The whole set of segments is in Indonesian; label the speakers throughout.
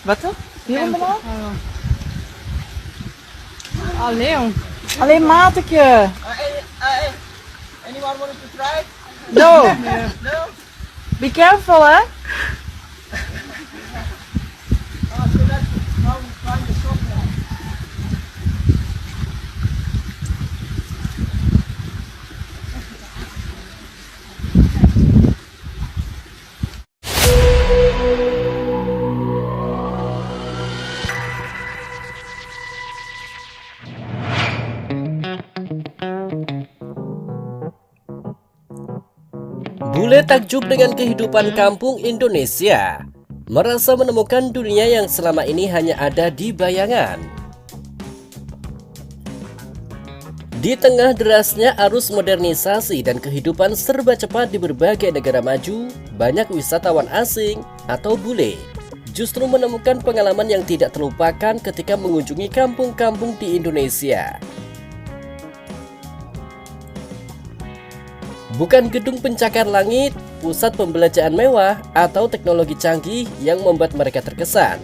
Speaker 1: Wat dan? Helemaal?
Speaker 2: Alleen.
Speaker 1: Alleen maatje.
Speaker 3: Anyone want to try?
Speaker 1: No.
Speaker 3: No?
Speaker 1: Be careful, hè?
Speaker 3: So that's how we find the shop now.
Speaker 4: Bule takjub dengan kehidupan kampung Indonesia, merasa menemukan dunia yang selama ini hanya ada di bayangan. Di tengah derasnya arus modernisasi dan kehidupan serba cepat di berbagai negara maju, banyak wisatawan asing atau bule justru menemukan pengalaman yang tidak terlupakan ketika mengunjungi kampung-kampung di Indonesia. Bukan gedung pencakar langit, pusat pembelanjaan mewah, atau teknologi canggih yang membuat mereka terkesan.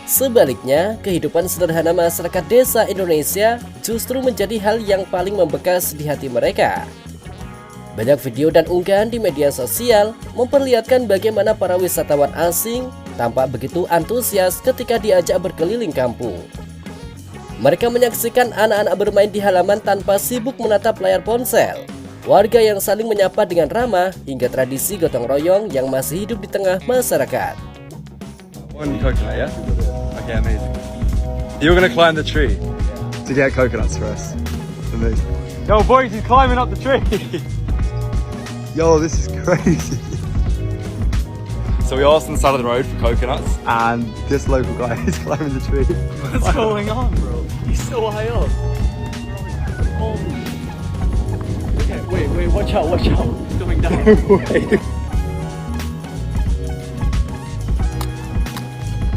Speaker 4: Sebaliknya, kehidupan sederhana masyarakat desa Indonesia justru menjadi hal yang paling membekas di hati mereka. Banyak video dan unggahan di media sosial memperlihatkan bagaimana para wisatawan asing tampak begitu antusias ketika diajak berkeliling kampung. Mereka menyaksikan anak-anak bermain di halaman tanpa sibuk menatap layar ponsel. Warga yang saling menyapa dengan ramah, hingga tradisi gotong royong yang masih hidup di tengah masyarakat.
Speaker 5: One coconut, yeah? Okay, amazing. You're gonna climb the tree to get coconuts for us. Amazing. Yo, boys, he's climbing up the tree. Yo, this is crazy. So we asked on the side of the road for coconuts, and this local guy is climbing the tree. What's going on, bro? He's so high up. Wait, watch out, it's going down.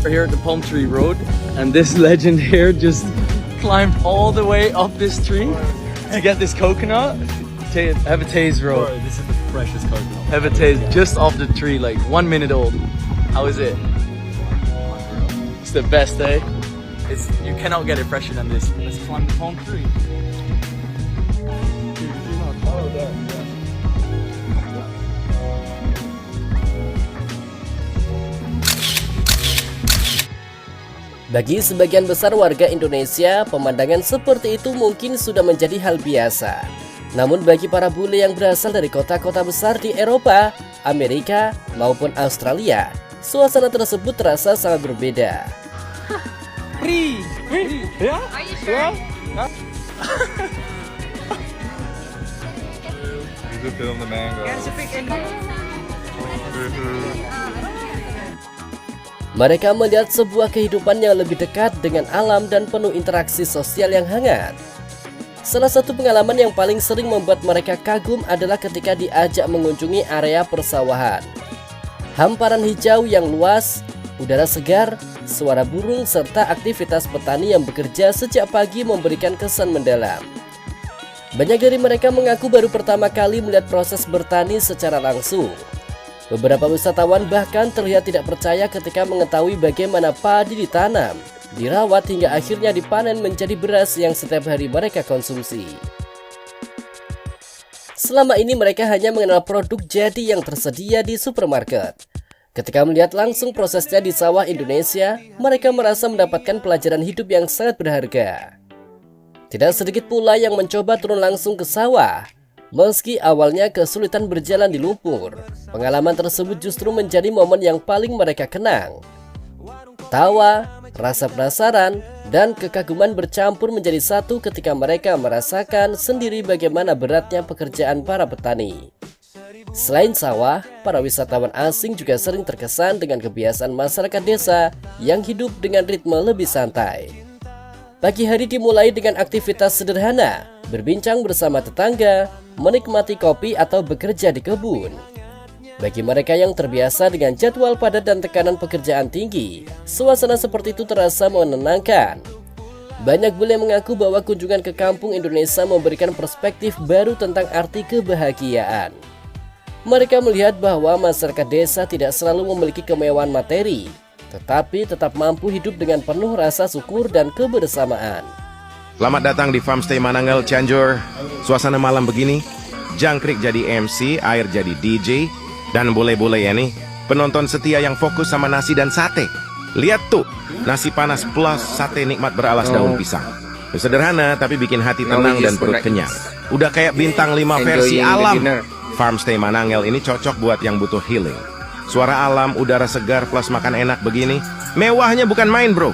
Speaker 6: We're here at the Palm Tree Road, and this legend here just climbed all the way up this tree to get this coconut. Have a taste, bro.
Speaker 5: This is the freshest coconut.
Speaker 6: Have a taste, just off the tree, like 1 minute old. How is it? It's the best, eh? You cannot get it fresher than this. Let's climb the palm tree.
Speaker 4: Bagi sebagian besar warga Indonesia, pemandangan seperti itu mungkin sudah menjadi hal biasa. Namun bagi para bule yang berasal dari kota-kota besar di Eropa, Amerika, maupun Australia, suasana tersebut terasa sangat berbeda.
Speaker 6: Free? Yeah?
Speaker 2: Are you sure?
Speaker 5: You could film the mango.
Speaker 4: Mereka melihat sebuah kehidupan yang lebih dekat dengan alam dan penuh interaksi sosial yang hangat. Salah satu pengalaman yang paling sering membuat mereka kagum adalah ketika diajak mengunjungi area persawahan. Hamparan hijau yang luas, udara segar, suara burung, serta aktivitas petani yang bekerja sejak pagi memberikan kesan mendalam. Banyak dari mereka mengaku baru pertama kali melihat proses bertani secara langsung. Beberapa wisatawan bahkan terlihat tidak percaya ketika mengetahui bagaimana padi ditanam, dirawat hingga akhirnya dipanen menjadi beras yang setiap hari mereka konsumsi. Selama ini mereka hanya mengenal produk jadi yang tersedia di supermarket. Ketika melihat langsung prosesnya di sawah Indonesia, mereka merasa mendapatkan pelajaran hidup yang sangat berharga. Tidak sedikit pula yang mencoba turun langsung ke sawah. Meski awalnya kesulitan berjalan di lumpur, pengalaman tersebut justru menjadi momen yang paling mereka kenang. Tawa, rasa penasaran, dan kekaguman bercampur menjadi satu ketika mereka merasakan sendiri bagaimana beratnya pekerjaan para petani. Selain sawah, para wisatawan asing juga sering terkesan dengan kebiasaan masyarakat desa yang hidup dengan ritme lebih santai. Pagi hari dimulai dengan aktivitas sederhana, berbincang bersama tetangga, menikmati kopi atau bekerja di kebun. Bagi mereka yang terbiasa dengan jadwal padat dan tekanan pekerjaan tinggi, suasana seperti itu terasa menenangkan. Banyak bule mengaku bahwa kunjungan ke kampung Indonesia memberikan perspektif baru tentang arti kebahagiaan. Mereka melihat bahwa masyarakat desa tidak selalu memiliki kemewahan materi, tetapi tetap mampu hidup dengan penuh rasa syukur dan kebersamaan.
Speaker 2: Selamat datang di Farmstay Manangal, Cianjur. Suasana malam begini, Jangkrik jadi MC, Air jadi DJ, dan bule-bule ya nih, penonton setia yang fokus sama nasi dan sate. Lihat tuh, nasi panas plus sate nikmat beralas daun pisang. Sederhana tapi bikin hati tenang dan perut kenyang. Udah kayak bintang 5 versi alam. Farmstay Manangal ini cocok buat yang butuh healing. Suara alam, udara segar plus makan enak begini, mewahnya bukan main bro.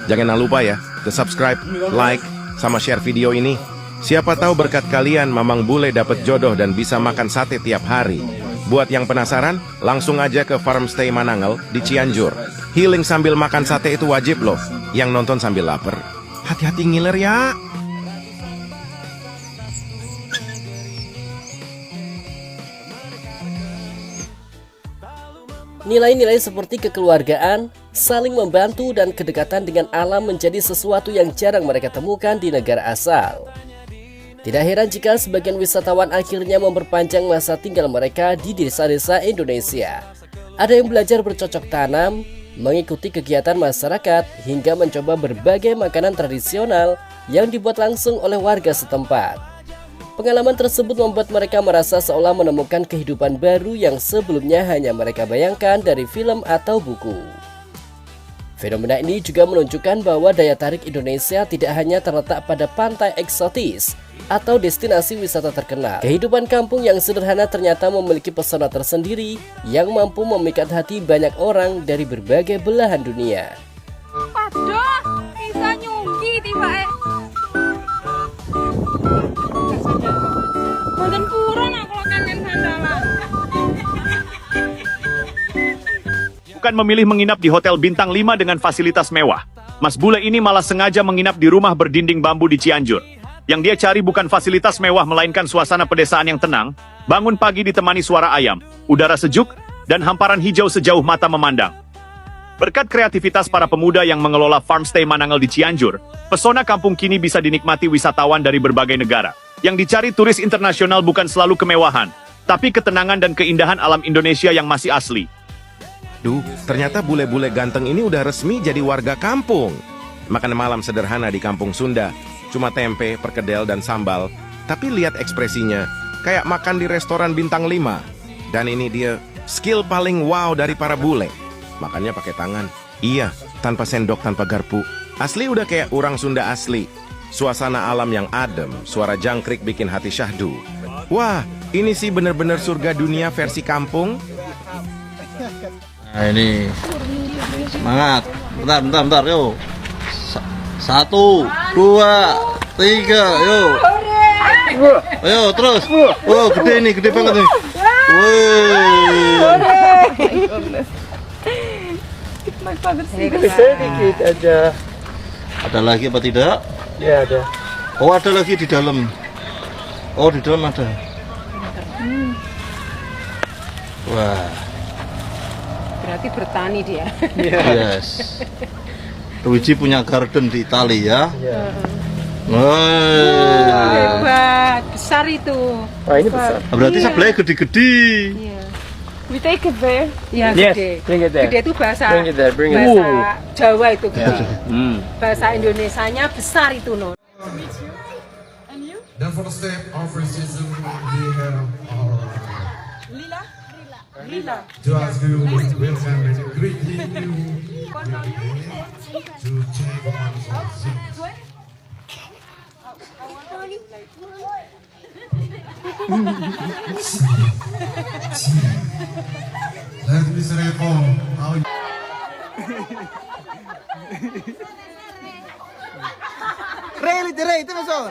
Speaker 2: Jangan lupa ya, subscribe, like, sama share video ini. Siapa tahu berkat kalian Mamang Bule dapat jodoh dan bisa makan sate tiap hari. Buat yang penasaran, langsung aja ke Farmstay Manangal di Cianjur. Healing sambil makan sate itu wajib loh. Yang nonton sambil lapar, hati-hati ngiler ya.
Speaker 4: Nilai-nilai seperti kekeluargaan, saling membantu, dan kedekatan dengan alam menjadi sesuatu yang jarang mereka temukan di negara asal. Tidak heran jika sebagian wisatawan akhirnya memperpanjang masa tinggal mereka di desa-desa Indonesia. Ada yang belajar bercocok tanam, mengikuti kegiatan masyarakat, hingga mencoba berbagai makanan tradisional yang dibuat langsung oleh warga setempat. Pengalaman tersebut membuat mereka merasa seolah menemukan kehidupan baru yang sebelumnya hanya mereka bayangkan dari film atau buku. Fenomena ini juga menunjukkan bahwa daya tarik Indonesia tidak hanya terletak pada pantai eksotis atau destinasi wisata terkenal. Kehidupan kampung yang sederhana ternyata memiliki pesona tersendiri yang mampu memikat hati banyak orang dari berbagai belahan dunia.
Speaker 7: Waduh, bisa nyungki tiba Boten purun aku kalian sandalan.
Speaker 8: Bukan memilih menginap di hotel bintang 5 dengan fasilitas mewah. Mas Bule ini malah sengaja menginap di rumah berdinding bambu di Cianjur. Yang dia cari bukan fasilitas mewah melainkan suasana pedesaan yang tenang, bangun pagi ditemani suara ayam, udara sejuk, dan hamparan hijau sejauh mata memandang. Berkat kreativitas para pemuda yang mengelola Farmstay Manangal di Cianjur, pesona kampung kini bisa dinikmati wisatawan dari berbagai negara. Yang dicari turis internasional bukan selalu kemewahan, tapi ketenangan dan keindahan alam Indonesia yang masih asli.
Speaker 2: Duh, ternyata bule-bule ganteng ini udah resmi jadi warga kampung. Makan malam sederhana di kampung Sunda, cuma tempe, perkedel, dan sambal. Tapi lihat ekspresinya, kayak makan di restoran bintang 5. Dan ini dia, skill paling wow dari para bule. Makannya pakai tangan. Iya, tanpa sendok, tanpa garpu. Asli udah kayak orang Sunda asli. Suasana alam yang adem, suara jangkrik bikin hati syahdu. Wah, ini sih bener-bener surga dunia versi kampung.
Speaker 9: Nah ini, semangat. Bentar, yuk. 1, 2, 3, yuk. Ayo, terus. Oh, gede nih, gede banget nih.
Speaker 3: Bisa dikit aja.
Speaker 9: Ada lagi apa tidak?
Speaker 3: Ya ada.
Speaker 9: Oh, ada lagi di dalam. Oh, di dalam ada. Wah.
Speaker 7: Berarti bertani dia.
Speaker 9: Yes. Luigi punya garden di Itali ya.
Speaker 3: Iya.
Speaker 7: Hebat, besar itu.
Speaker 3: Wah ini besar.
Speaker 9: Berarti sebelahnya gede-gede.
Speaker 7: Iya.
Speaker 1: We take it there.
Speaker 7: Iya,
Speaker 3: Yes,
Speaker 7: gede.
Speaker 3: bring it there.
Speaker 7: Gede itu bahasa
Speaker 3: Bring it there, bring it
Speaker 7: bahasa
Speaker 3: there.
Speaker 7: Jawa itu gede. Bahasa Indonesianya besar itu no.
Speaker 10: Then for the step of racism, we have our
Speaker 1: Lila.
Speaker 10: to ask you welcome and greet you to check on something. Let me say how
Speaker 3: Ray, itu masuk.